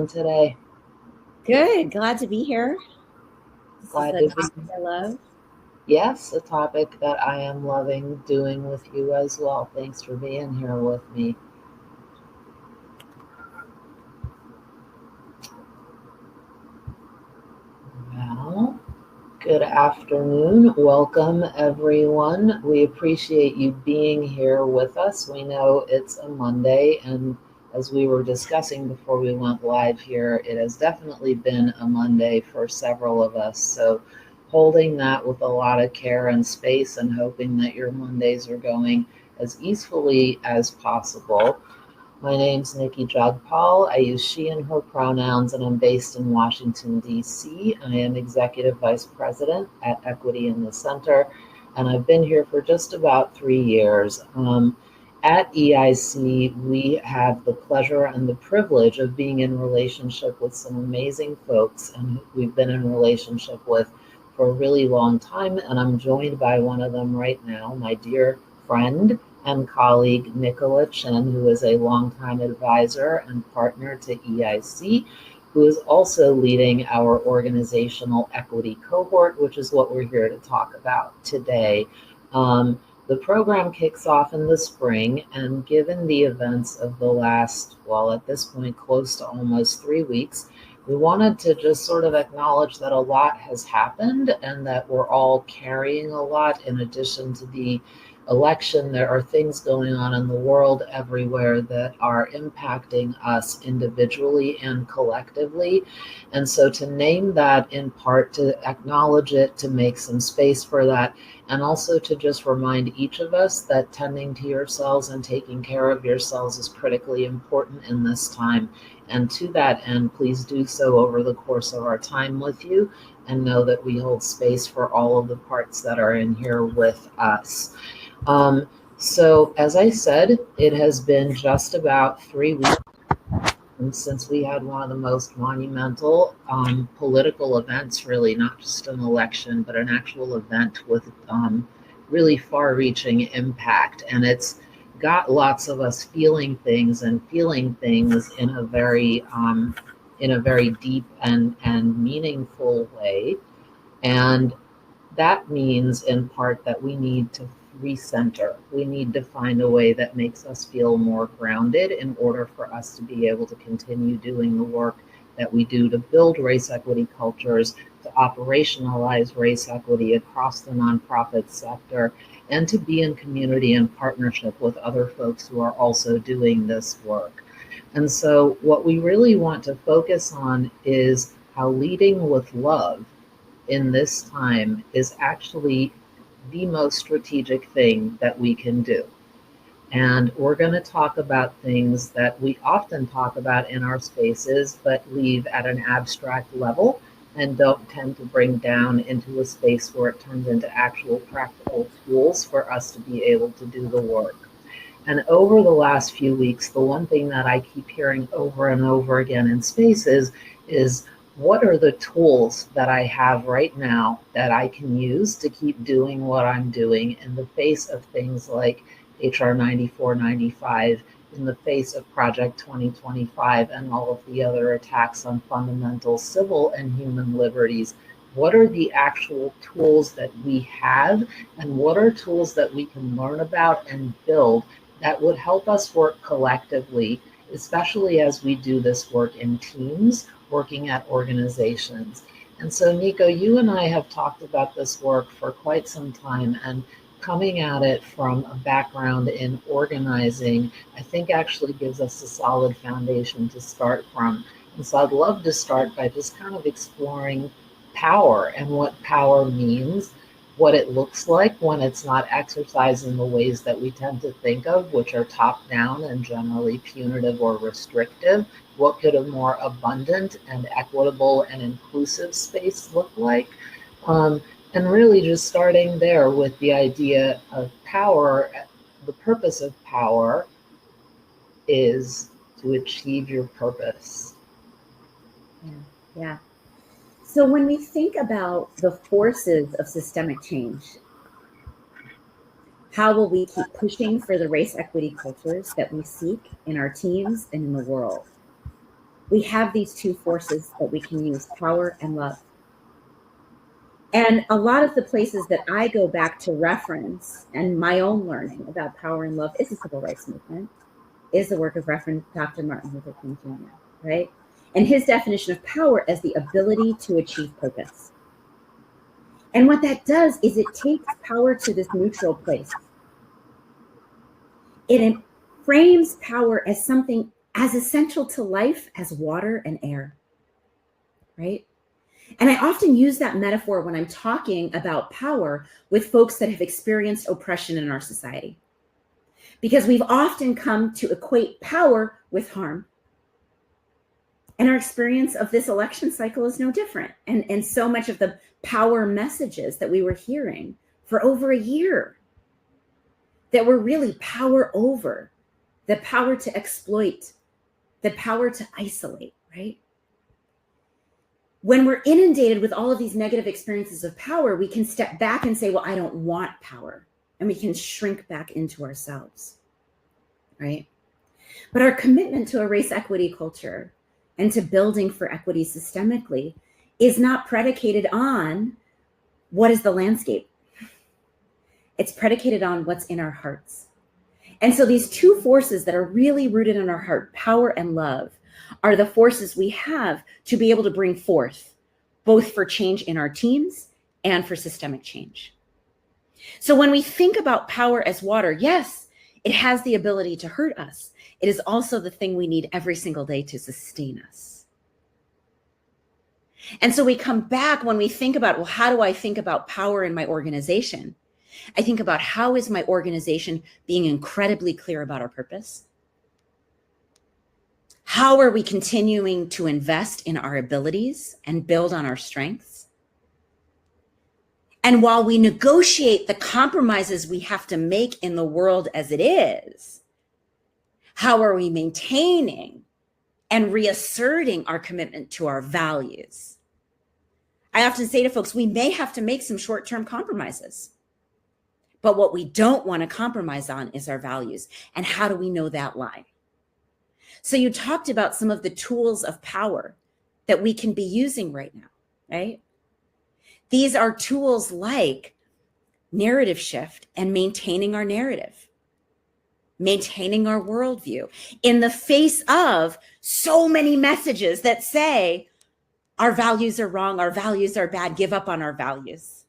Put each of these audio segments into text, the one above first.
Today. Good. Glad to be here. This is Glad a to be. topic I love. Yes, a topic that I am loving doing with you as well. Thanks for being here with me. Well, good afternoon. Welcome, everyone. We appreciate you being here with us. We know it's a Monday, and as we were discussing before we went live here, it has definitely been a Monday for several of us. So, holding that with a lot of care and space and hoping that your Mondays are going as easily as possible. My name's Niki Jagpal. I use she and her pronouns, and I'm based in Washington, D.C. I am Executive Vice President at Equity in the Center, and I've been here for just about 3 years. At EIC, we have the pleasure and the privilege of being in relationship with some amazing folks, and we've been in relationship with for a really long time. And I'm joined by one of them right now, my dear friend and colleague Nicola Chen, who is a longtime advisor and partner to EIC, who is also leading our organizational equity cohort, which is what we're here to talk about today. The program kicks off in the spring, and given the events of the last, well, at this point, close to almost 3 weeks, we wanted to just sort of acknowledge that a lot has happened and that we're all carrying a lot in addition to the election. There are things going on in the world everywhere that are impacting us individually and collectively. And so to name that in part, to acknowledge it, to make some space for that, and also to just remind each of us that tending to yourselves and taking care of yourselves is critically important in this time. And to that end, please do so over the course of our time with you, and know that we hold space for all of the parts that are in here with us. Um, so, as I said, it has been just about 3 weeks since we had one of the most monumental political events, really, not just an election, but an actual event with really far reaching impact. And it's got lots of us feeling things and feeling things in a very deep and meaningful way. And that means in part that we need to recenter. We need to find a way that makes us feel more grounded in order for us to be able to continue doing the work that we do to build race equity cultures, to operationalize race equity across the nonprofit sector, and to be in community and partnership with other folks who are also doing this work. And so, what we really want to focus on is how leading with love in this time is actually the most strategic thing that we can do. And we're going to talk about things that we often talk about in our spaces, but leave at an abstract level and don't tend to bring down into a space where it turns into actual practical tools for us to be able to do the work. And over the last few weeks, the one thing that I keep hearing over and over again in spaces is, what are the tools that I have right now that I can use to keep doing what I'm doing in the face of things like HR 9495, in the face of Project 2025, and all of the other attacks on fundamental civil and human liberties? What are the actual tools that we have, and what are tools that we can learn about and build that would help us work collectively, especially as we do this work in teams, working at organizations? And so, Nico, you and I have talked about this work for quite some time, and coming at it from a background in organizing, I think actually gives us a solid foundation to start from. And so I'd love to start by just kind of exploring power and what power means, what it looks like when it's not exercised in the ways that we tend to think of, which are top down and generally punitive or restrictive. What could a more abundant and equitable and inclusive space look like? And really just starting there with the idea of power. The purpose of power is to achieve your purpose. Yeah. Yeah. So when we think about the forces of systemic change, how will we keep pushing for the race equity cultures that we seek in our teams and in the world? we have these two forces that we can use, power and love. And a lot of the places that I go back to reference and my own learning about power and love is the civil rights movement, is the work of Reverend Dr. Martin Luther King Jr., right? And his definition of power as the ability to achieve purpose. And what that does is it takes power to this neutral place. It frames power as something as essential to life as water and air, right? And I often use that metaphor when I'm talking about power with folks that have experienced oppression in our society. Because we've often come to equate power with harm. And our experience of this election cycle is no different. And so much of the power messages that we were hearing for over a year that were really power over, the power to exploit, the power to isolate, right? When we're inundated with all of these negative experiences of power, we can step back and say, well, I don't want power. And we can shrink back into ourselves, right? But our commitment to a race equity culture and to building for equity systemically is not predicated on what is the landscape. It's predicated on what's in our hearts. And so these two forces that are really rooted in our heart, power and love, are the forces we have to be able to bring forth, both for change in our teams and for systemic change. So when we think about power as water, yes, it has the ability to hurt us. It is also the thing we need every single day to sustain us. And so we come back when we think about, well, how do I think about power in my organization? I think about, how is my organization being incredibly clear about our purpose? How are we continuing to invest in our abilities and build on our strengths? And while we negotiate the compromises we have to make in the world as it is, how are we maintaining and reasserting our commitment to our values? I often say to folks, we may have to make some short-term compromises, but what we don't want to compromise on is our values. And how do we know that line? So you talked about some of the tools of power that we can be using right now, right? These are tools like narrative shift and maintaining our narrative, maintaining our worldview in the face of so many messages that say our values are wrong, our values are bad, give up on our values.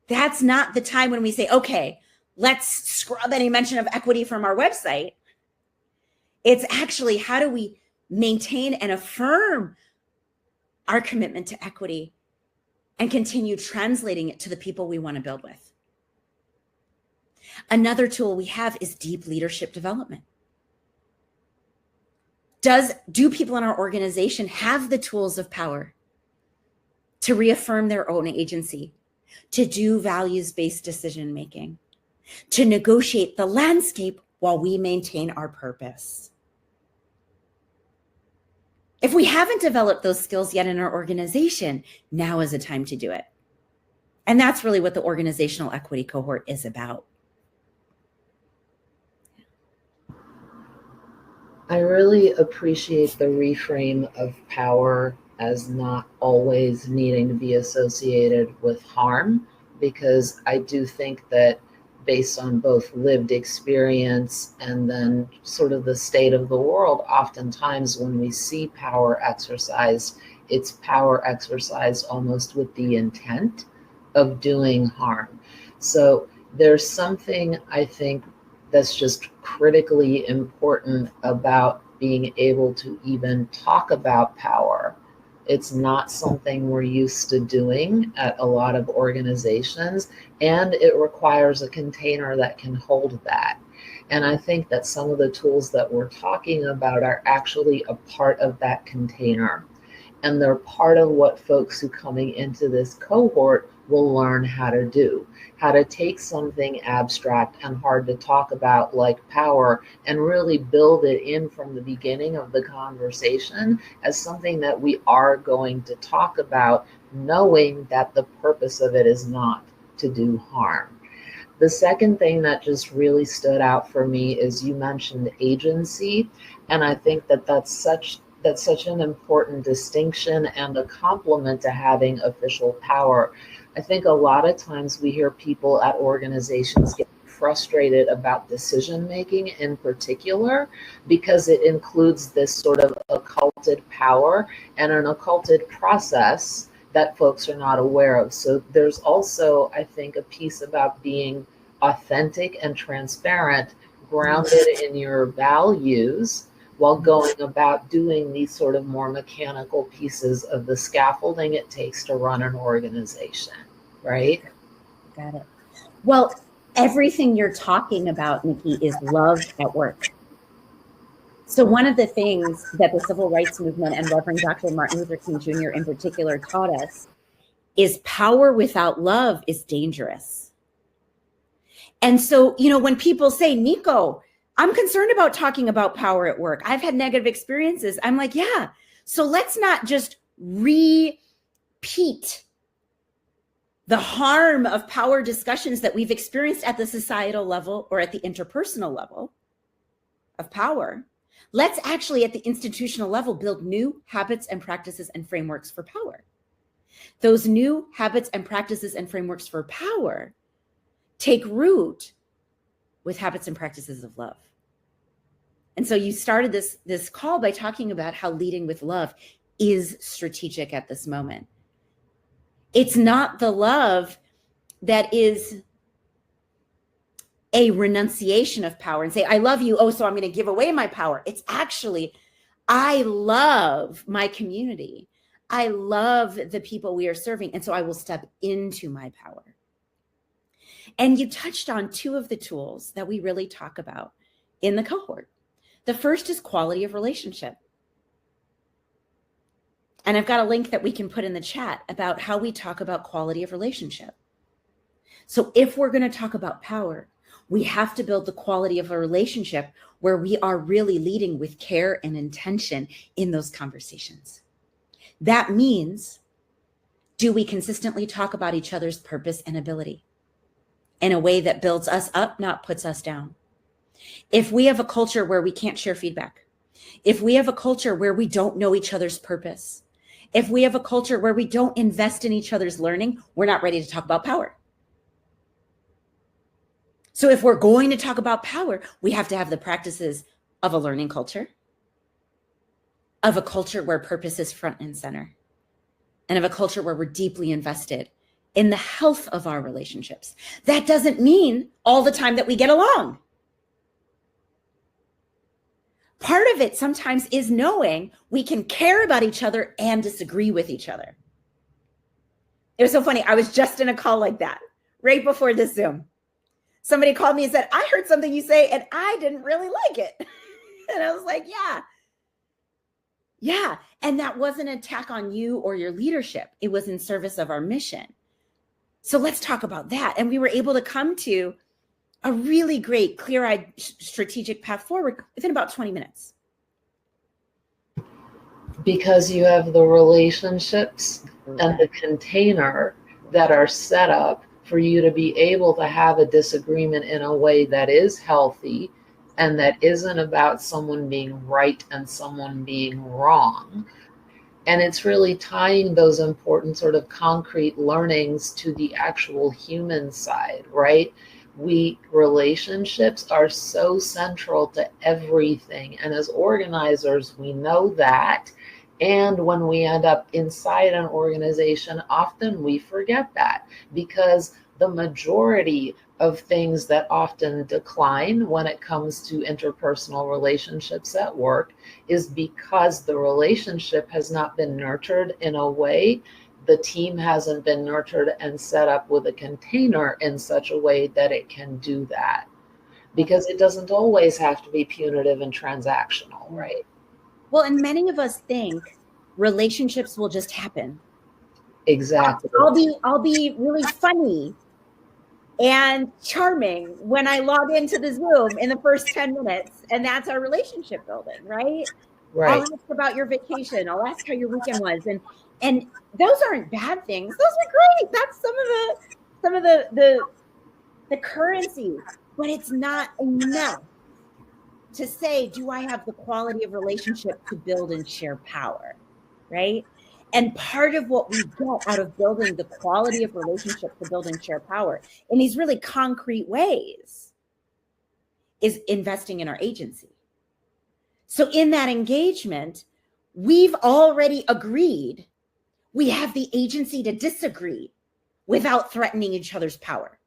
That's not the time when we say, okay, let's scrub any mention of equity from our website. It's actually, how do we maintain and affirm our commitment to equity and continue translating it to the people we want to build with? Another tool we have is deep leadership development. Do people in our organization have the tools of power to reaffirm their own agency, to do values-based decision-making, to negotiate the landscape while we maintain our purpose? If we haven't developed those skills yet in our organization, now is the time to do it. And that's really what the organizational equity cohort is about. I really appreciate the reframe of power as not always needing to be associated with harm, because I do think that based on both lived experience and then sort of the state of the world, oftentimes when we see power exercised, it's power exercised almost with the intent of doing harm. So there's something, I think, that's just critically important about being able to even talk about power. It's not something we're used to doing at a lot of organizations, and it requires a container that can hold that. And I think that some of the tools that we're talking about are actually a part of that container. And they're part of what folks who coming into this cohort will learn how to do, how to take something abstract and hard to talk about like power and really build it in from the beginning of the conversation as something that we are going to talk about, knowing that the purpose of it is not to do harm. The second thing that just really stood out for me is you mentioned agency. And I think that that's such That's such an important distinction and a complement to having official power. I think a lot of times we hear people at organizations get frustrated about decision making in particular because it includes this sort of occulted power and an occulted process that folks are not aware of. So there's also, I think, a piece about being authentic and transparent, grounded in your values while going about doing these sort of more mechanical pieces of the scaffolding it takes to run an organization, right? Got it. Well, everything you're talking about, Niki, is love at work. So one of the things that the civil rights movement and Reverend Dr. Martin Luther King Jr. in particular taught us is power without love is dangerous. And so, when people say, Nico, I'm concerned about talking about power at work, I've had negative experiences, I'm like, yeah. So let's not just repeat the harm of power discussions that we've experienced at the societal level or at the interpersonal level of power. Let's actually, at the institutional level, build new habits and practices and frameworks for power. Those new habits and practices and frameworks for power take root with habits and practices of love. And so you started this call by talking about how leading with love is strategic at this moment. It's not the love that is a renunciation of power and say, I love you, oh, so I'm going to give away my power. It's actually, I love my community. I love the people we are serving. And so I will step into my power. And you touched on two of the tools that we really talk about in the cohort. The first is quality of relationship. And I've got a link that we can put in the chat about how we talk about quality of relationship. So if we're going to talk about power, we have to build the quality of a relationship where we are really leading with care and intention in those conversations. That means, do we consistently talk about each other's purpose and ability in a way that builds us up, not puts us down? If we have a culture where we can't share feedback, if we have a culture where we don't know each other's purpose, if we have a culture where we don't invest in each other's learning, we're not ready to talk about power. So if we're going to talk about power, we have to have the practices of a learning culture, of a culture where purpose is front and center, and of a culture where we're deeply invested in the health of our relationships. That doesn't mean all the time that we get along. Part of it sometimes is knowing we can care about each other and disagree with each other. It was so funny. I was just in a call like that right before this Zoom. Somebody called me and said, I heard something you say and I didn't really like it. And I was like, yeah. And that wasn't an attack on you or your leadership. It was in service of our mission. So let's talk about that. And we were able to come to a really great, clear-eyed strategic path forward within about 20 minutes. Because you have the relationships and the container that are set up for you to be able to have a disagreement in a way that is healthy and that isn't about someone being right and someone being wrong. And it's really tying those important sort of concrete learnings to the actual human side, right? Relationships are so central to everything. And as organizers, we know that. And when we end up inside an organization, often we forget that, because the majority of things that often decline when it comes to interpersonal relationships at work is because the relationship has not been nurtured in a way, the team hasn't been nurtured and set up with a container in such a way that it can do that. Because it doesn't always have to be punitive and transactional, right? Well, and many of us think relationships will just happen. Exactly. I'll be really funny and charming when I log into the Zoom in the first 10 minutes, and that's our relationship building, right? Right. I'll ask about your vacation. I'll ask how your weekend was, and those aren't bad things. Those are great. That's some of the currency, but it's not enough. to say, do I have the quality of relationship to build and share power, right? And part of what we get out of building the quality of relationship to build and share power in these really concrete ways is investing in our agency. So in that engagement, we've already agreed we have the agency to disagree without threatening each other's power.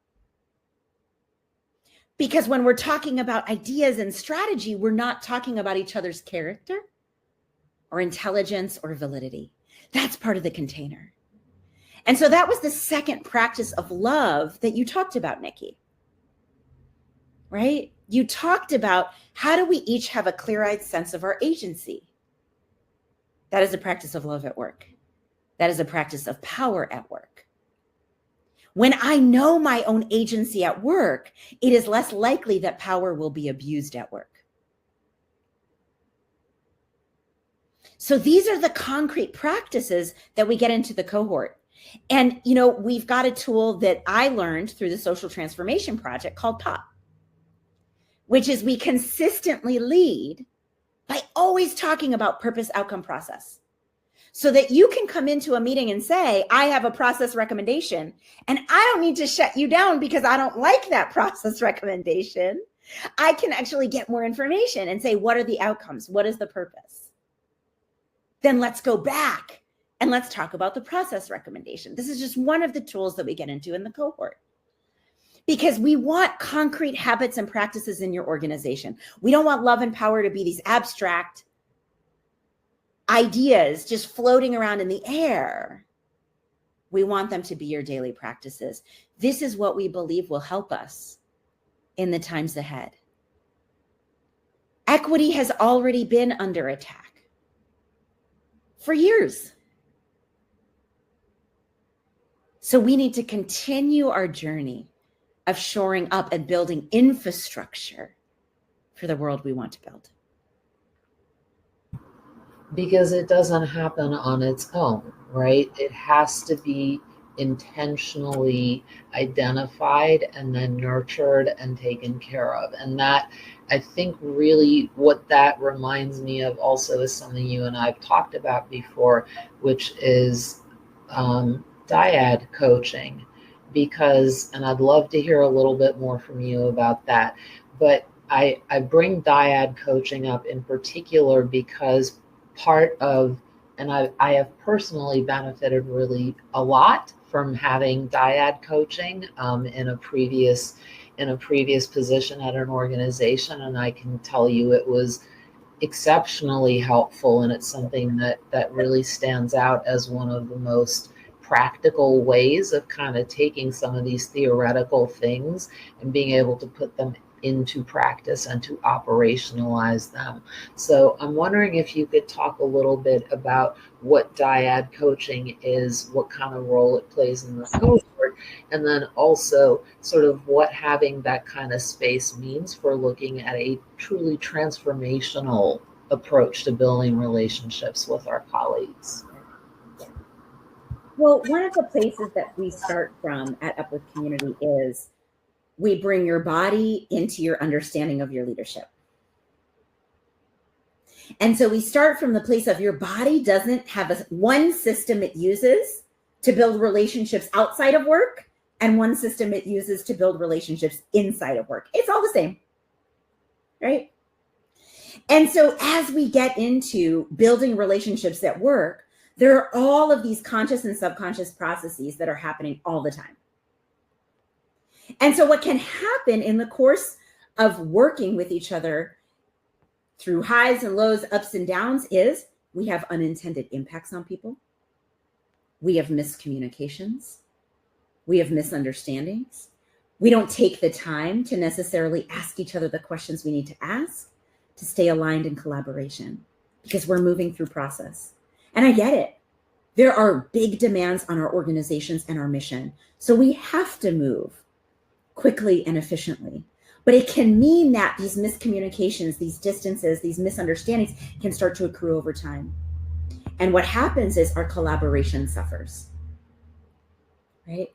Because when we're talking about ideas and strategy, we're not talking about each other's character or intelligence or validity. That's part of the container. And so that was the second practice of love that you talked about, Niki. Right? You talked about how do we each have a clear-eyed sense of our agency? That is a practice of love at work. That is a practice of power at work. When I know my own agency at work, it is less likely that power will be abused at work. So these are the concrete practices that we get into the cohort. And, you know, we've got a tool that I learned through the Social Transformation Project called POP, which is we consistently lead by always talking about purpose, outcome, process. So that you can come into a meeting and say, I have a process recommendation, and I don't need to shut you down because I don't like that process recommendation. I can actually get more information and say, what are the outcomes? What is the purpose? Then let's go back and let's talk about the process recommendation. This is just one of the tools that we get into in the cohort. Because we want concrete habits and practices in your organization. We don't want love and power to be these abstract ideas just floating around in the air. We want them to be your daily practices. This is what we believe will help us in the times ahead. Equity has already been under attack for years. So we need to continue our journey of shoring up and building infrastructure for the world we want to build. Because it doesn't happen on its own, right? It has to be intentionally identified and then nurtured and taken care of. And that, I think, really what that reminds me of also is something you and I've talked about before, which is dyad coaching. Because, and I'd love to hear a little bit more from you about that, but I bring dyad coaching up in particular because part of, and I have personally benefited really a lot from having dyad coaching in a previous position at an organization, and I can tell you it was exceptionally helpful, and it's something that really stands out as one of the most practical ways of kind of taking some of these theoretical things and being able to put them into practice and to operationalize them. So I'm wondering if you could talk a little bit about what dyad coaching is, what kind of role it plays in the cohort, and then also sort of what having that kind of space means for looking at a truly transformational approach to building relationships with our colleagues. Well, one of the places that we start from at Uplift Community is we bring your body into your understanding of your leadership. And so we start from the place of your body doesn't have one system it uses to build relationships outside of work and one system it uses to build relationships inside of work. It's all the same, right? And so as we get into building relationships at work, there are all of these conscious and subconscious processes that are happening all the time. And so what can happen in the course of working with each other through highs and lows, ups and downs is we have unintended impacts on people. We have miscommunications. We have misunderstandings. We don't take the time to necessarily ask each other the questions we need to ask to stay aligned in collaboration because we're moving through process. And I get it. There are big demands on our organizations and our mission. So we have to move quickly and efficiently. But it can mean that these miscommunications, these distances, these misunderstandings can start to accrue over time. And what happens is our collaboration suffers, right?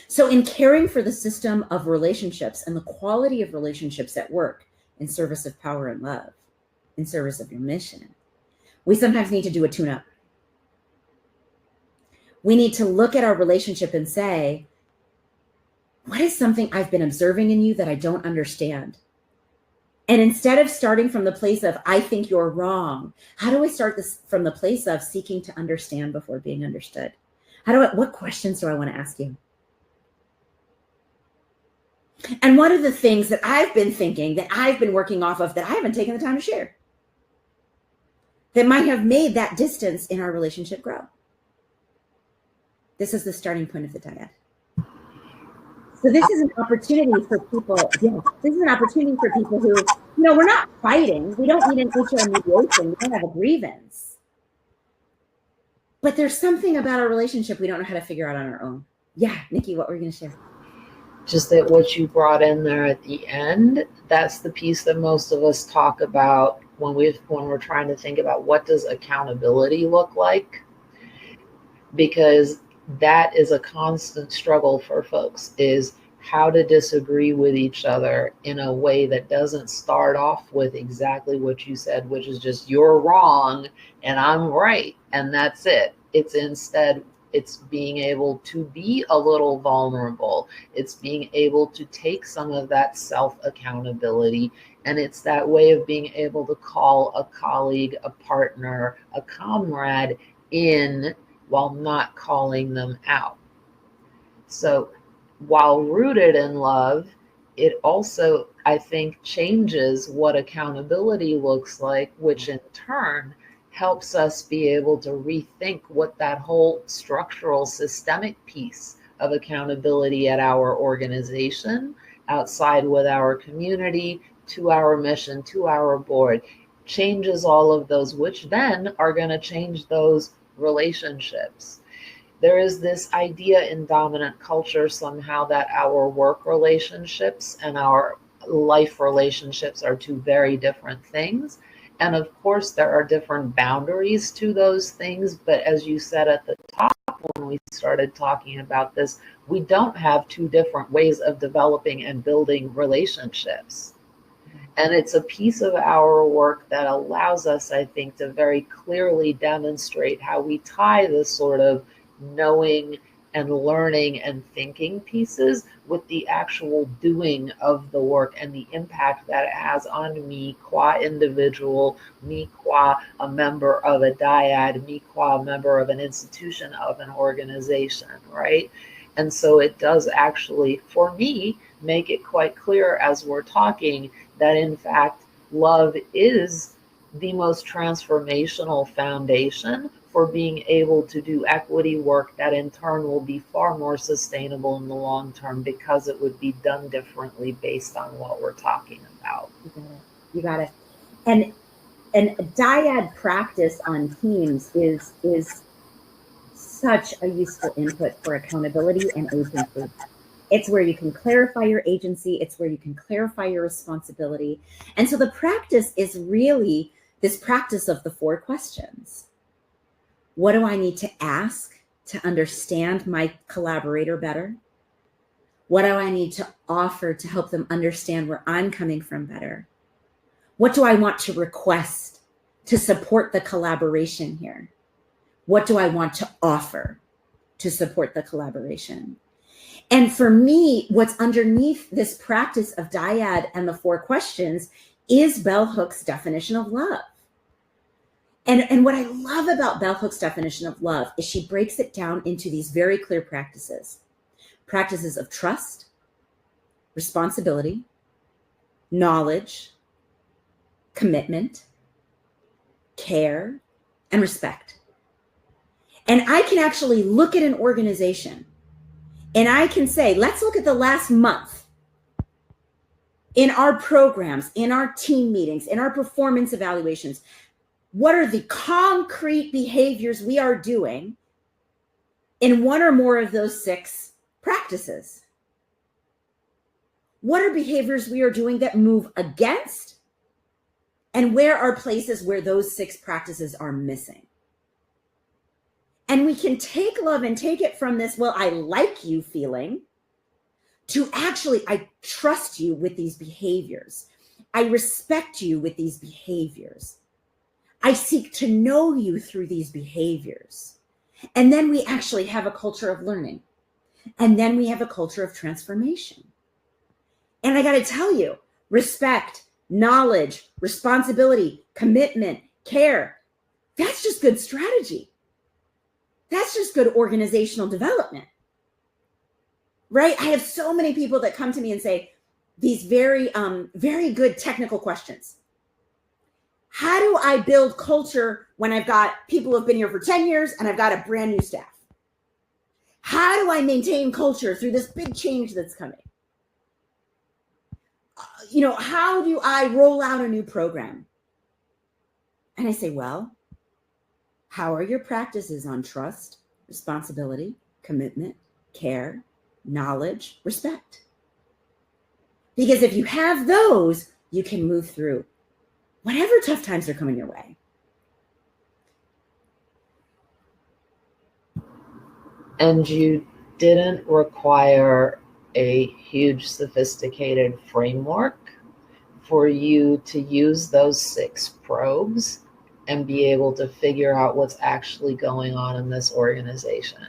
So in caring for the system of relationships and the quality of relationships at work, in service of power and love, in service of your mission. We sometimes need to do a tune-up. We need to look at our relationship and say, what is something I've been observing in you that I don't understand? And instead of starting from the place of, I think you're wrong, how do I start this from the place of seeking to understand before being understood? What questions do I want to ask you? And what are the things that I've been thinking, that I've been working off of, that I haven't taken the time to share, that might have made that distance in our relationship grow? This is the starting point of the dyad. So this is an opportunity for people. Yeah, this is an opportunity for people who, we're not fighting. We don't need an HR mediation. We don't have a grievance. But there's something about our relationship we don't know how to figure out on our own. Yeah, Nikki, what were you going to share? Just that what you brought in there at the end, that's the piece that most of us talk about when we're trying to think about what does accountability look like, because that is a constant struggle for folks, is how to disagree with each other in a way that doesn't start off with exactly what you said, which is just you're wrong and I'm right and that's it. It's being able to be a little vulnerable. It's being able to take some of that self-accountability. And it's that way of being able to call a colleague, a partner, a comrade in while not calling them out. So while rooted in love, it also, I think, changes what accountability looks like, which in turn helps us be able to rethink what that whole structural systemic piece of accountability at our organization, outside with our community, to our mission, to our board, changes all of those, which then are going to change those relationships. There is this idea in dominant culture somehow that our work relationships and our life relationships are two very different things. And of course, there are different boundaries to those things. But as you said at the top, when we started talking about this, we don't have two different ways of developing and building relationships. And it's a piece of our work that allows us, I think, to very clearly demonstrate how we tie this sort of knowing and learning and thinking pieces with the actual doing of the work and the impact that it has on me qua individual, me qua a member of a dyad, me qua a member of an institution, of an organization, right? And so it does actually, for me, make it quite clear as we're talking that in fact, love is the most transformational foundation for being able to do equity work that in turn will be far more sustainable in the long term because it would be done differently based on what we're talking about. You got it. And dyad practice on teams is such a useful input for accountability and agency. It's where you can clarify your agency. It's where you can clarify your responsibility. And so the practice is really this practice of the 4 questions. What do I need to ask to understand my collaborator better? What do I need to offer to help them understand where I'm coming from better? What do I want to request to support the collaboration here? What do I want to offer to support the collaboration? And for me, what's underneath this practice of dyad and the 4 questions is Bell Hook's definition of love. And what I love about Bell Hook's definition of love is she breaks it down into these very clear practices. Practices of trust, responsibility, knowledge, commitment, care, and respect. And I can actually look at an organization and I can say, let's look at the last month in our programs, in our team meetings, in our performance evaluations. What are the concrete behaviors we are doing in one or more of those 6 practices? What are behaviors we are doing that move against? And where are places where those 6 practices are missing? And we can take love and take it from this, well, I like you feeling, to actually, I trust you with these behaviors. I respect you with these behaviors. I seek to know you through these behaviors. And then we actually have a culture of learning. And then we have a culture of transformation. And I got to tell you, respect, knowledge, responsibility, commitment, care, that's just good strategy. That's just good organizational development, right? I have so many people that come to me and say these very, very good technical questions. How do I build culture when I've got people who have been here for 10 years and I've got a brand new staff? How do I maintain culture through this big change that's coming? How do I roll out a new program? And I say, well, how are your practices on trust, responsibility, commitment, care, knowledge, respect? Because if you have those, you can move through whatever tough times are coming your way. And you didn't require a huge sophisticated framework for you to use those 6 probes and be able to figure out what's actually going on in this organization.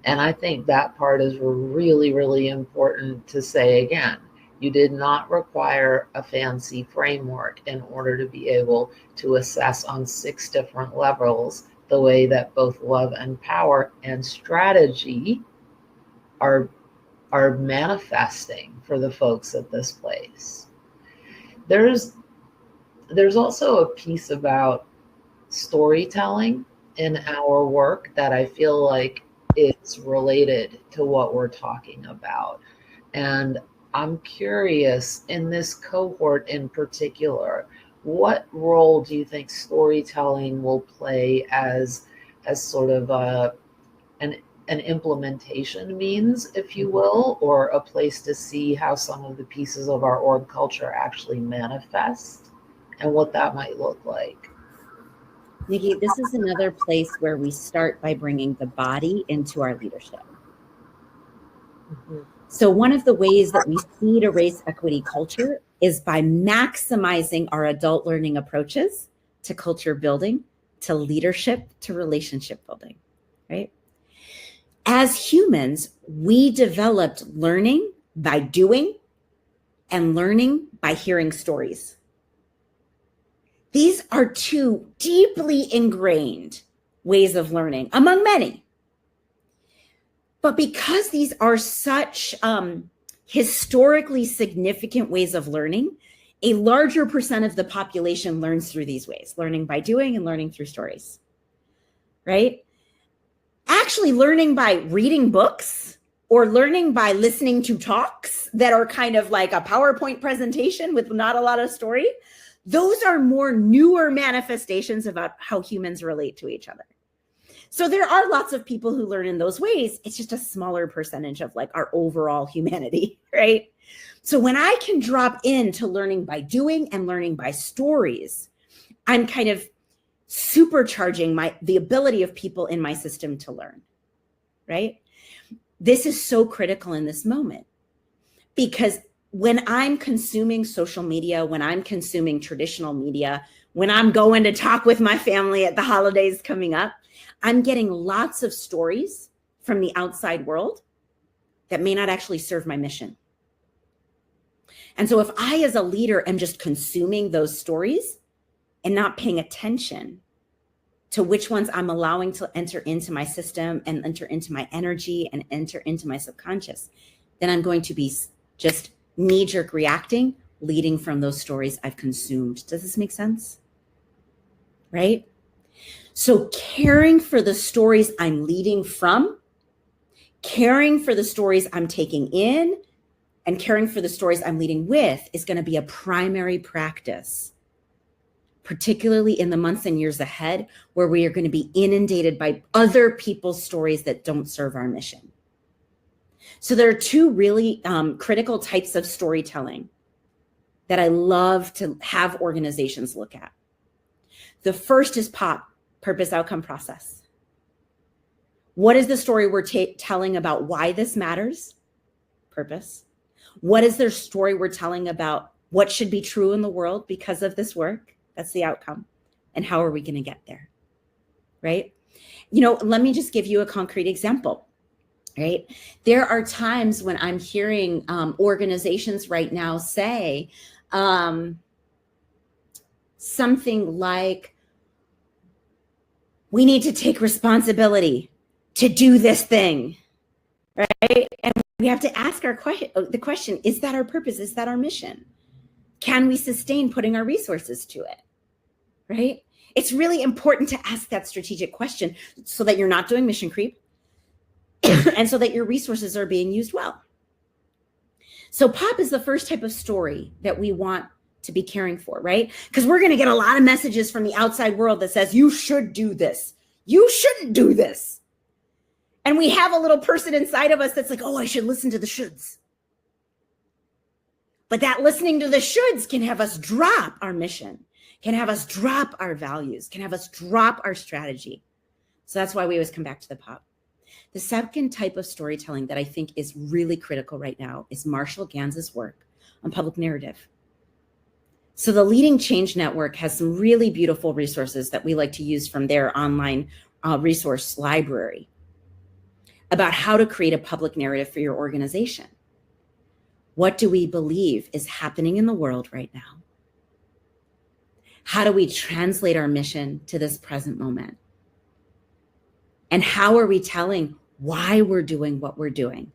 And I think that part is really, really important to say again. You did not require a fancy framework in order to be able to assess on 6 different levels the way that both love and power and strategy are manifesting for the folks at this place. There's also a piece about storytelling in our work that I feel like it's related to what we're talking about. And I'm curious, in this cohort in particular, what role do you think storytelling will play as sort of an implementation means, if you will, or a place to see how some of the pieces of our org culture actually manifest and what that might look like? Niki, this is another place where we start by bringing the body into our leadership. Mm-hmm. So one of the ways that we seed a race equity culture is by maximizing our adult learning approaches to culture building, to leadership, to relationship building, right? As humans, we developed learning by doing and learning by hearing stories. These are 2 deeply ingrained ways of learning among many. But because these are such historically significant ways of learning, a larger percent of the population learns through these ways, learning by doing and learning through stories, right? Actually learning by reading books or learning by listening to talks that are kind of like a PowerPoint presentation with not a lot of story, those are more newer manifestations about how humans relate to each other. So there are lots of people who learn in those ways. It's just a smaller percentage of like our overall humanity, right? So when I can drop into learning by doing and learning by stories, I'm kind of supercharging the ability of people in my system to learn, right? This is so critical in this moment because when I'm consuming social media, when I'm consuming traditional media, when I'm going to talk with my family at the holidays coming up, I'm getting lots of stories from the outside world that may not actually serve my mission. And so if I, as a leader, am just consuming those stories and not paying attention to which ones I'm allowing to enter into my system and enter into my energy and enter into my subconscious, then I'm going to be just knee-jerk reacting, leading from those stories I've consumed. Does this make sense? Right? So caring for the stories I'm leading from, caring for the stories I'm taking in, and caring for the stories I'm leading with is going to be a primary practice, particularly in the months and years ahead, where we are going to be inundated by other people's stories that don't serve our mission. So there are 2 really critical types of storytelling that I love to have organizations look at. The first is POP, purpose, outcome, process. What is the story we're telling about why this matters? Purpose. What is their story we're telling about What should be true in the world because of this work? That's the outcome. And how are we going to get there? Right? Let me just give you a concrete example. Right? There are times when I'm hearing organizations right now say something like, we need to take responsibility to do this thing, right? And we have to ask the question, is that our purpose? Is that our mission? Can we sustain putting our resources to it, right? It's really important to ask that strategic question so that you're not doing mission creep and so that your resources are being used well. So POP is the first type of story that we want to be caring for, right? Because we're going to get a lot of messages from the outside world that says, you should do this. You shouldn't do this. And we have a little person inside of us that's like, oh, I should listen to the shoulds. But that listening to the shoulds can have us drop our mission, can have us drop our values, can have us drop our strategy. So that's why we always come back to the POP. The second type of storytelling that I think is really critical right now is Marshall Ganz's work on public narrative. So the Leading Change Network has some really beautiful resources that we like to use from their online resource library about how to create a public narrative for your organization. What do we believe is happening in the world right now? How do we translate our mission to this present moment? And how are we telling why we're doing what we're doing?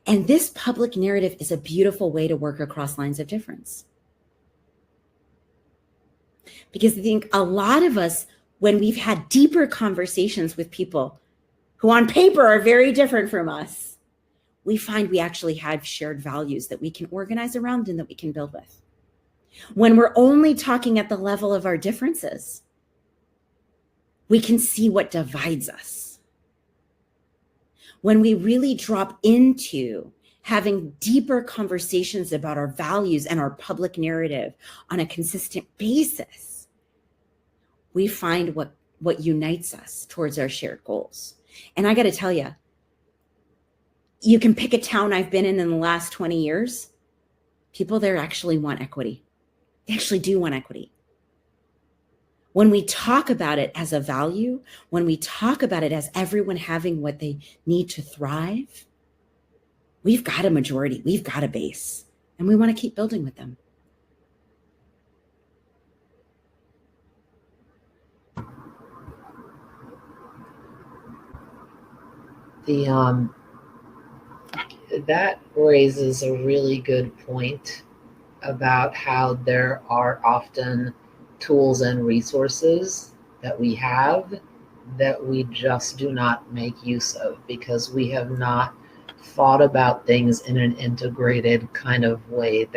And this public narrative is a beautiful way to work across lines of difference. Because I think a lot of us, when we've had deeper conversations with people who on paper are very different from us, we find we actually have shared values that we can organize around and that we can build with. When we're only talking at the level of our differences, we can see what divides us. When we really drop into having deeper conversations about our values and our public narrative on a consistent basis, we find what unites us towards our shared goals. And I got to tell you, you can pick a town I've been in the last 20 years. People there actually want equity. They actually do want equity. When we talk about it as a value, when we talk about it as everyone having what they need to thrive, we've got a majority, we've got a base, and we want to keep building with them. That raises a really good point about how there are often tools and resources that we have that we just do not make use of because we have not thought about things in an integrated kind of way.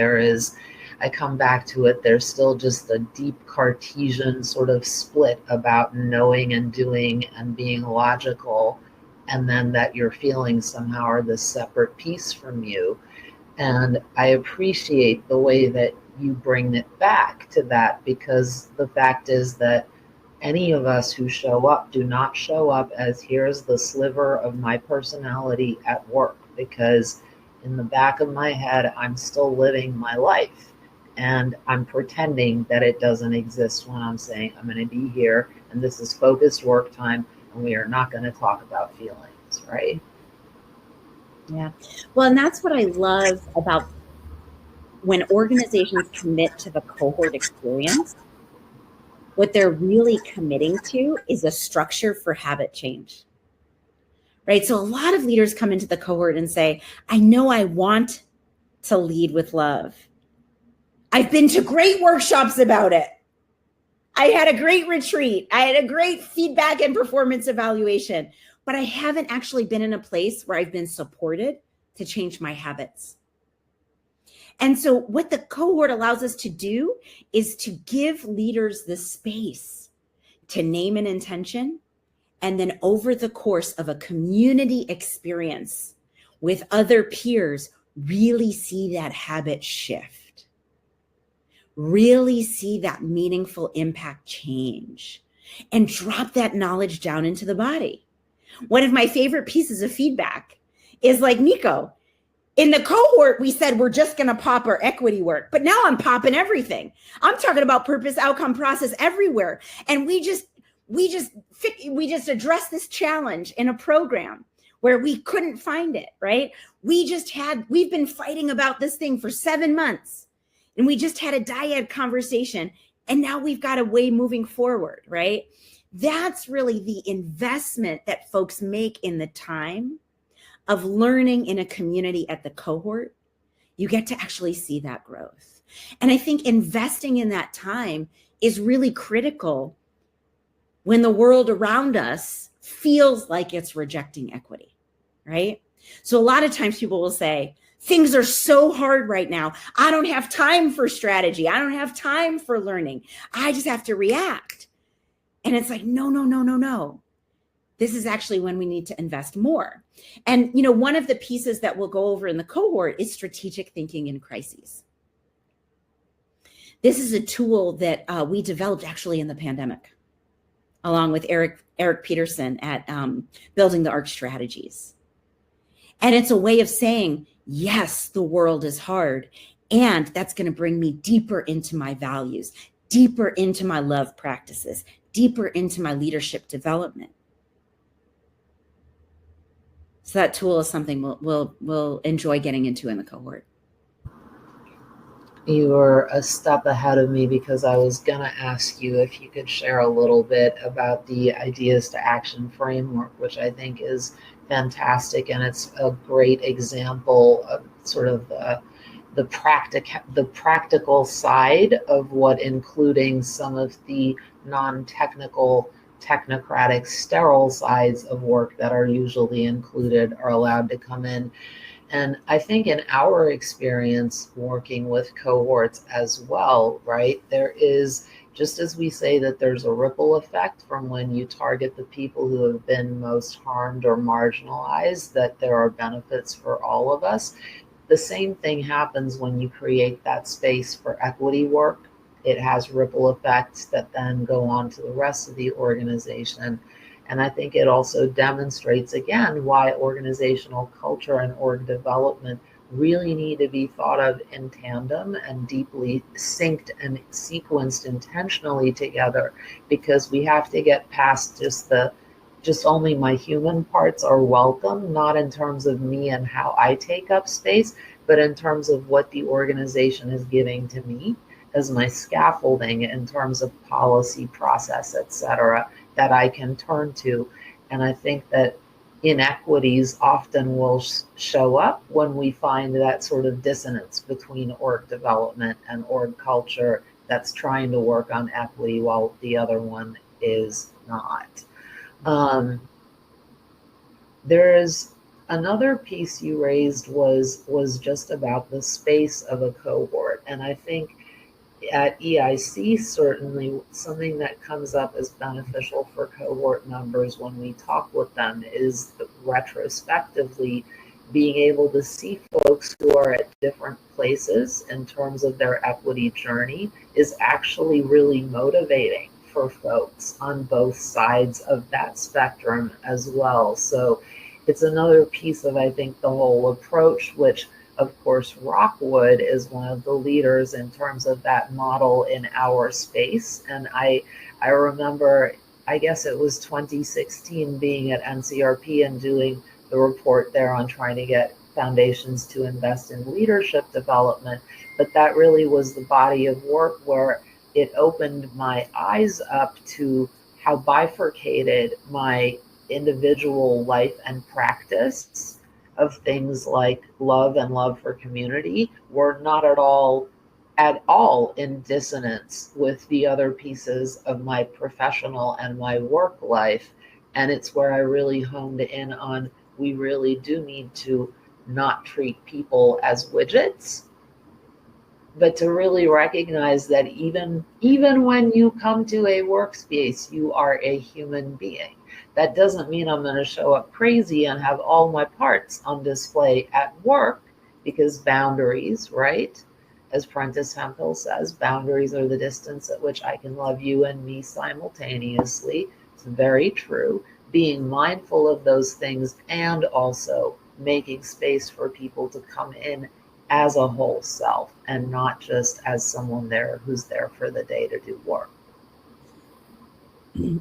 I come back to it, there's still just a deep Cartesian sort of split about knowing and doing and being logical, and then that your feelings somehow are this separate piece from you. And I appreciate the way that you bring it back to that, because the fact is that any of us who show up do not show up as here's the sliver of my personality at work, because in the back of my head, I'm still living my life. And I'm pretending that it doesn't exist when I'm saying I'm going to be here and this is focused work time and we are not going to talk about feelings, right? Yeah. Well, and that's what I love about when organizations commit to the cohort experience. What they're really committing to is a structure for habit change, right? So a lot of leaders come into the cohort and say, I know I want to lead with love. I've been to great workshops about it. I had a great retreat. I had a great feedback and performance evaluation, but I haven't actually been in a place where I've been supported to change my habits. And so what the cohort allows us to do is to give leaders the space to name an intention, and then over the course of a community experience with other peers, really see that habit shift. Really see that meaningful impact change and drop that knowledge down into the body. One of my favorite pieces of feedback is like, Nico, In the cohort, we said we're just going to pop our equity work, but now I'm popping everything. I'm talking about purpose, outcome, process everywhere. And we just addressed this challenge in a program where we couldn't find it, right? We've been fighting about this thing for 7 months, and we just had a dyad conversation, and now we've got a way moving forward, right? That's really the investment that folks make in the time of learning in a community at the cohort. You get to actually see that growth. And I think investing in that time is really critical when the world around us feels like it's rejecting equity, right? So a lot of times people will say, things are so hard right now. I don't have time for strategy. I don't have time for learning. I just have to react. And it's like, no. This is actually when we need to invest more. And, one of the pieces that we'll go over in the cohort is strategic thinking in crises. This is a tool that we developed actually in the pandemic, along with Eric Peterson at Building the Arc Strategies. And it's a way of saying, yes, the world is hard. And that's going to bring me deeper into my values, deeper into my love practices, deeper into my leadership development. So that tool is something we'll enjoy getting into in the cohort. You were a step ahead of me because I was going to ask you if you could share a little bit about the Ideas to Action framework, which I think is fantastic. And it's a great example of sort of the practical side of what including some of the non-technical, technocratic, sterile sides of work that are usually included are allowed to come in. And I think in our experience working with cohorts as well, right, there is, just as we say that there's a ripple effect from when you target the people who have been most harmed or marginalized, that there are benefits for all of us. The same thing happens when you create that space for equity work. It has ripple effects that then go on to the rest of the organization. And I think it also demonstrates, again, why organizational culture and org development really need to be thought of in tandem and deeply synced and sequenced intentionally together, because we have to get past just only my human parts are welcome, not in terms of me and how I take up space, but in terms of what the organization is giving to me as my scaffolding in terms of policy, process, etc., that I can turn to. And I think that inequities often will show up when we find that sort of dissonance between org development and org culture that's trying to work on equity while the other one is not. There's another piece you raised was just about the space of a cohort. And I think at EIC, certainly something that comes up as beneficial for cohort members when we talk with them is retrospectively being able to see folks who are at different places in terms of their equity journey is actually really motivating for folks on both sides of that spectrum as well. So it's another piece of, I think, the whole approach, which of course, Rockwood is one of the leaders in terms of that model in our space. And I remember, I guess it was 2016, being at NCRP and doing the report there on trying to get foundations to invest in leadership development. But that really was the body of work where it opened my eyes up to how bifurcated my individual life and practice of things like love and love for community were not at all in dissonance with the other pieces of my professional and my work life. And it's where I really honed in on, we really do need to not treat people as widgets, but to really recognize that even when you come to a workspace, you are a human being. That doesn't mean I'm going to show up crazy and have all my parts on display at work, because boundaries, right? As Prentice Hemphill says, boundaries are the distance at which I can love you and me simultaneously. It's very true. Being mindful of those things and also making space for people to come in as a whole self and not just as someone there who's there for the day to do work.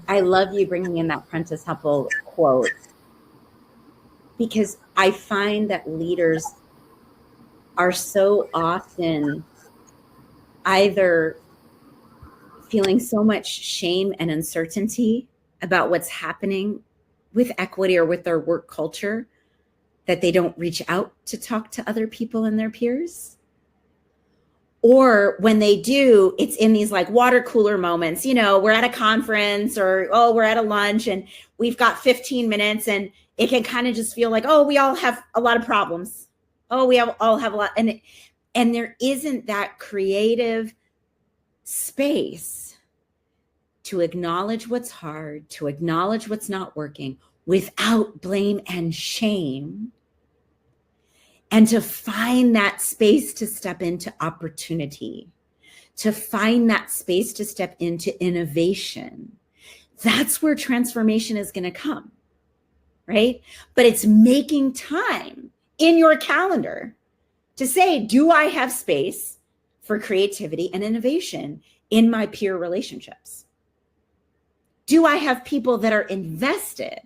I love you bringing in that Prentice Huppel quote, because I find that leaders are so often either feeling so much shame and uncertainty about what's happening with equity or with their work culture that they don't reach out to talk to other people and their peers. Or when they do, it's in these like water cooler moments, you know, we're at a conference or, oh, we're at a lunch and we've got 15 minutes and it can kind of just feel like, oh, we all have a lot of problems. Oh, all have a lot. And there isn't that creative space to acknowledge what's hard, to acknowledge what's not working without blame and shame, and to find that space to step into opportunity, to find that space to step into innovation. That's where transformation is going to come, right? But it's making time in your calendar to say, do I have space for creativity and innovation in my peer relationships? Do I have people that are invested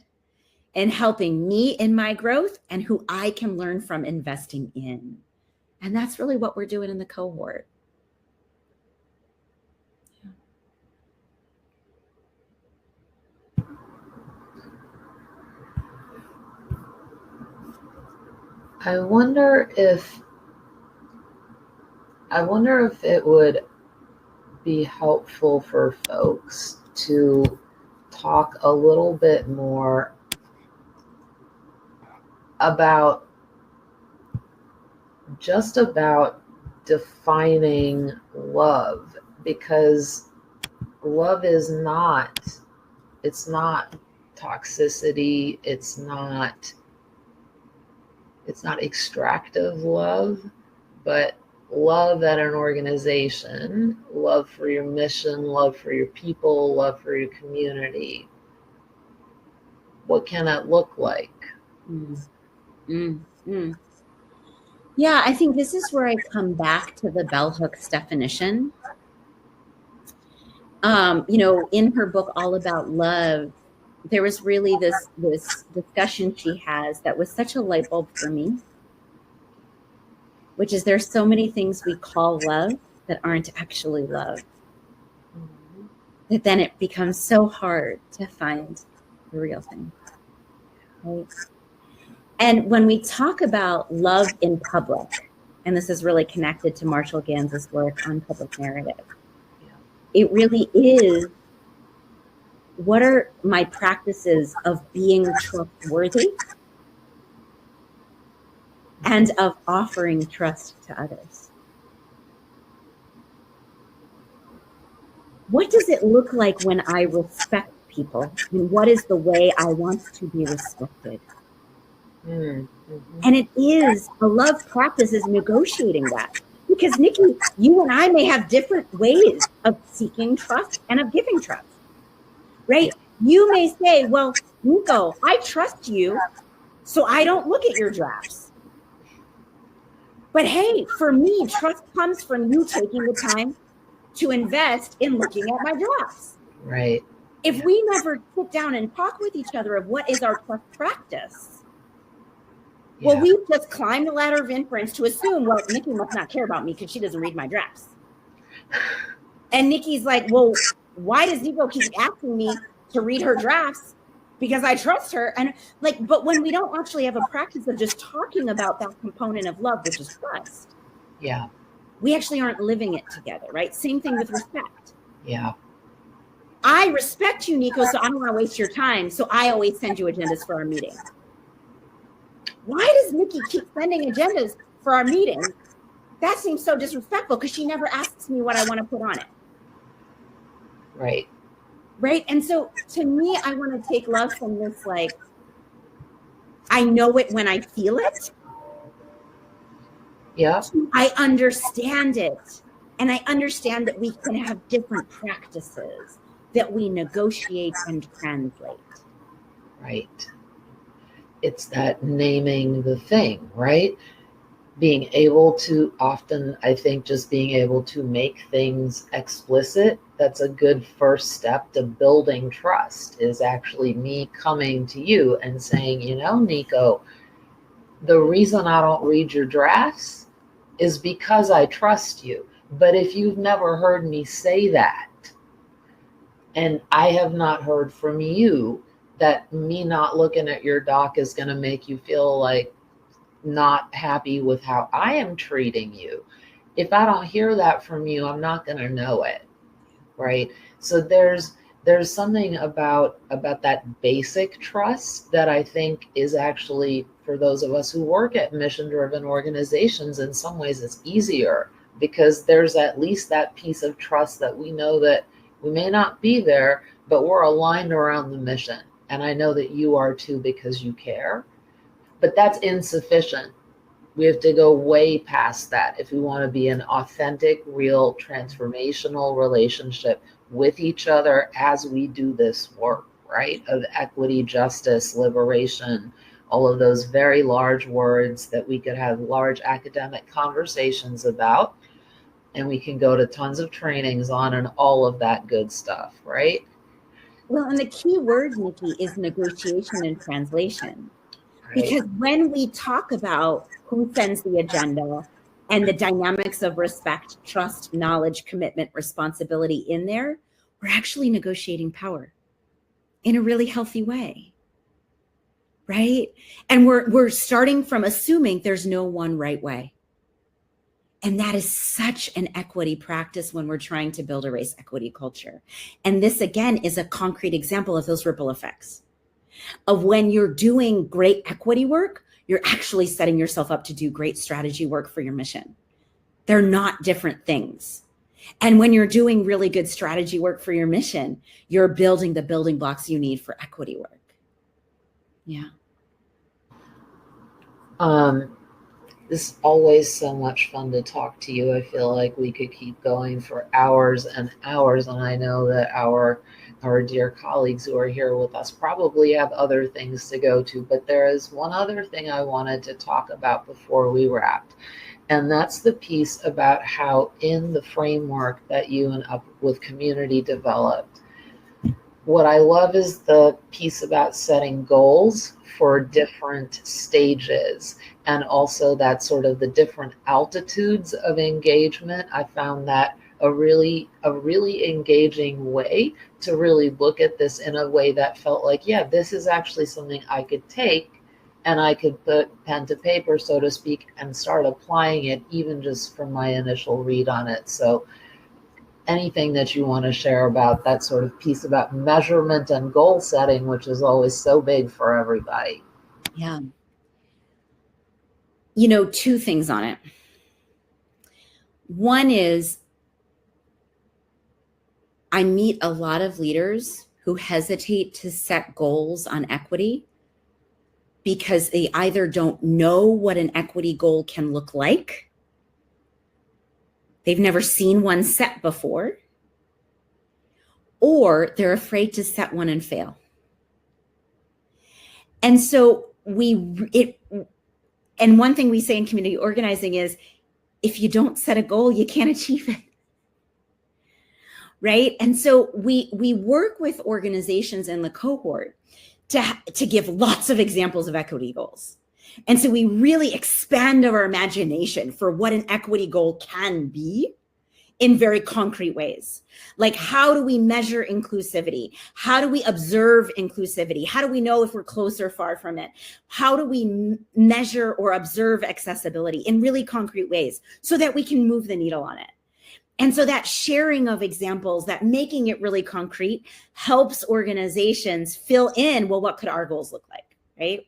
in helping me in my growth and who I can learn from investing in? And that's really what we're doing in the cohort. I wonder if it would be helpful for folks to talk a little bit more about defining love, because love is not toxicity, it's not extractive love, but love at an organization, love for your mission, love for your people, love for your community. What can it look like? Yeah, I think this is where I come back to the bell hooks definition. You know, in her book, All About Love, there was really this discussion she has that was such a light bulb for me, which is there's so many things we call love that aren't actually love. That then it becomes so hard to find the real thing, right? And when we talk about love in public, and this is really connected to Marshall Ganz's work on public narrative, it really is, what are my practices of being trustworthy and of offering trust to others? What does it look like when I respect people? And what is the way I want to be respected? And it is, a love practice is negotiating that. Because Niki, you and I may have different ways of seeking trust and of giving trust, right? You may say, well, Nico, I trust you, so I don't look at your drafts. But hey, for me, trust comes from you taking the time to invest in looking at my drafts. Right. If we never sit down and talk with each other of what is our trust practice, well, we just climb the ladder of inference to assume, well, Niki must not care about me because she doesn't read my drafts. And Niki's like, well, why does Nico keep asking me to read her drafts? Because I trust her. And like, but when we don't actually have a practice of just talking about that component of love, which is trust, we actually aren't living it together, right? Same thing with respect. I respect you, Nico, so I don't want to waste your time. So I always send you agendas for our meeting. Why does Niki keep sending agendas for our meeting? That seems so disrespectful because she never asks me what I want to put on it. Right. And so to me, I want to take love from this, like, I know it when I feel it. I understand it. And I understand that we can have different practices that we negotiate and translate. it's that naming the thing, right? Being able to often, I think, just being able to make things explicit, that's a good first step to building trust, is actually me coming to you and saying, you know, Nico, the reason I don't read your drafts is because I trust you. But if you've never heard me say that, and I have not heard from you that me not looking at your doc is going to make you feel like not happy with how I am treating you. If I don't hear that from you, I'm not going to know it, right? So there's something about that basic trust that I think is actually, for those of us who work at mission driven organizations, in some ways it's easier, because there's at least that piece of trust that we know that we may not be there, but we're aligned around the mission, and I know that you are too because you care. But that's insufficient. We have to go way past that if we want to be an authentic, real, transformational relationship with each other as we do this work, right? Of equity, justice, liberation, all of those very large words that we could have large academic conversations about, and we can go to tons of trainings on, and all of that good stuff, right? Well, and the key word, Niki, is negotiation and translation. Right. Because when we talk about who sends the agenda and the dynamics of respect, trust, knowledge, commitment, responsibility in there, we're actually negotiating power in a really healthy way, right? And we're starting from assuming there's no one right way. And that is such an equity practice when we're trying to build a race equity culture. And this, again, is a concrete example of those ripple effects of when you're doing great equity work, you're actually setting yourself up to do great strategy work for your mission. They're not different things. And when you're doing really good strategy work for your mission, you're building the building blocks you need for equity work. Yeah. This is always so much fun to talk to you. I feel like we could keep going for hours and hours, and I know that our dear colleagues who are here with us probably have other things to go to, but there is one other thing I wanted to talk about before we wrapped, and that's the piece about how in the framework that you and Up with Community developed, what I love is the piece about setting goals for different stages, and also that sort of the different altitudes of engagement. I found that a really engaging way to really look at this in a way that felt like, yeah, this is actually something I could take and I could put pen to paper, so to speak, and start applying it even just from my initial read on it. So anything that you want to share about that sort of piece about measurement and goal setting, which is always so big for everybody. Yeah. Two things on it. One is I meet a lot of leaders who hesitate to set goals on equity because they either don't know what an equity goal can look like, they've never seen one set before, or they're afraid to set one and fail. And so and one thing we say in community organizing is, if you don't set a goal, you can't achieve it. Right? And so we work with organizations in the cohort to give lots of examples of equity goals. And so we really expand our imagination for what an equity goal can be in very concrete ways. Like, how do we measure inclusivity? How do we observe inclusivity? How do we know if we're close or far from it? How do we measure or observe accessibility in really concrete ways so that we can move the needle on it? And so that sharing of examples, that making it really concrete, helps organizations fill in, well, what could our goals look like, right?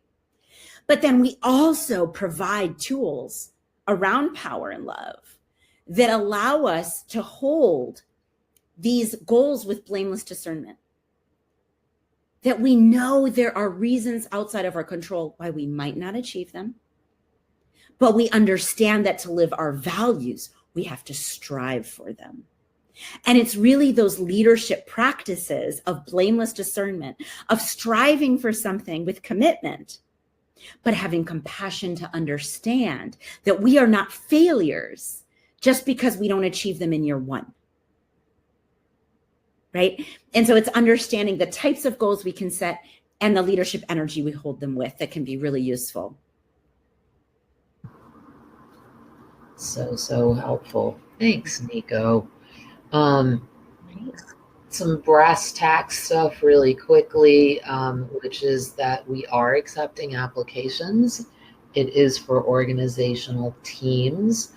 But then we also provide tools around power and love that allow us to hold these goals with blameless discernment. That we know there are reasons outside of our control why we might not achieve them, but we understand that to live our values, we have to strive for them. And it's really those leadership practices of blameless discernment, of striving for something with commitment, but having compassion to understand that we are not failures just because we don't achieve them in year one. Right? And so it's understanding the types of goals we can set and the leadership energy we hold them with that can be really useful. So helpful. Thanks, Nico. Some brass tacks stuff really quickly, which is that we are accepting applications. It is for organizational teams.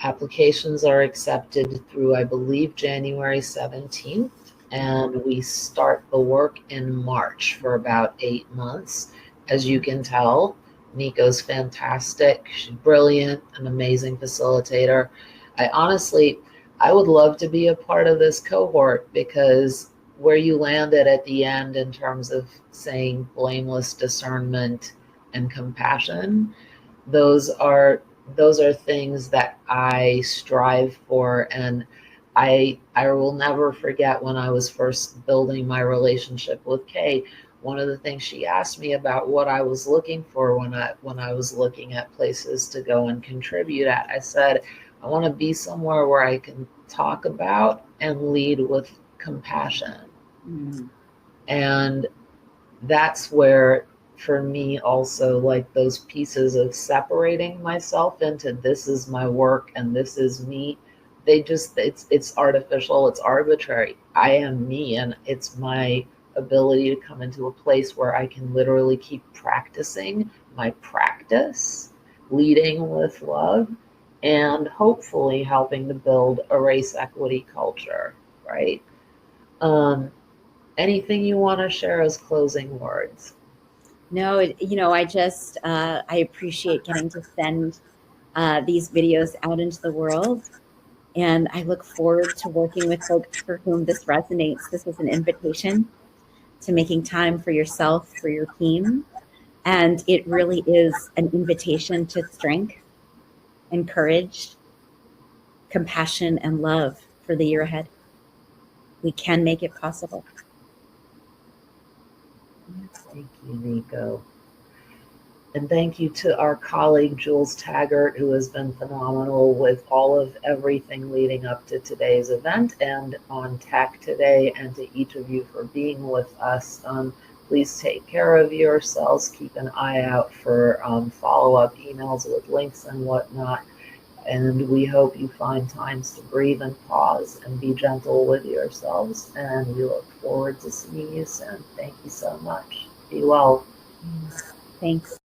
Applications are accepted through, I believe, January 17th, and we start the work in March for about 8 months. As you can tell, Nico's fantastic. She's brilliant, an amazing facilitator. I would love to be a part of this cohort, because where you landed at the end in terms of saying blameless discernment and compassion, those are things that I strive for. And I will never forget when I was first building my relationship with Kay. One of the things she asked me about what I was looking for when I was looking at places to go and contribute at, I said, I want to be somewhere where I can talk about and lead with compassion. And that's where, for me also, like those pieces of separating myself into this is my work and this is me, it's artificial, it's arbitrary. I am me, and it's my ability to come into a place where I can literally keep practicing my practice, leading with love, and hopefully helping to build a race equity culture, right? Anything you want to share as closing words? No, I appreciate getting to send these videos out into the world. And I look forward to working with folks for whom this resonates. This is an invitation to making time for yourself, for your team. And it really is an invitation to strength and courage, compassion, and love for the year ahead. We can make it possible. Thank you, Nico. And thank you to our colleague, Jules Taggart, who has been phenomenal with all of everything leading up to today's event and on tech today, and to each of you for being with us. Please take care of yourselves. Keep an eye out for follow-up emails with links and whatnot. And we hope you find times to breathe and pause and be gentle with yourselves. And we look forward to seeing you soon. Thank you so much. Be well. Thanks.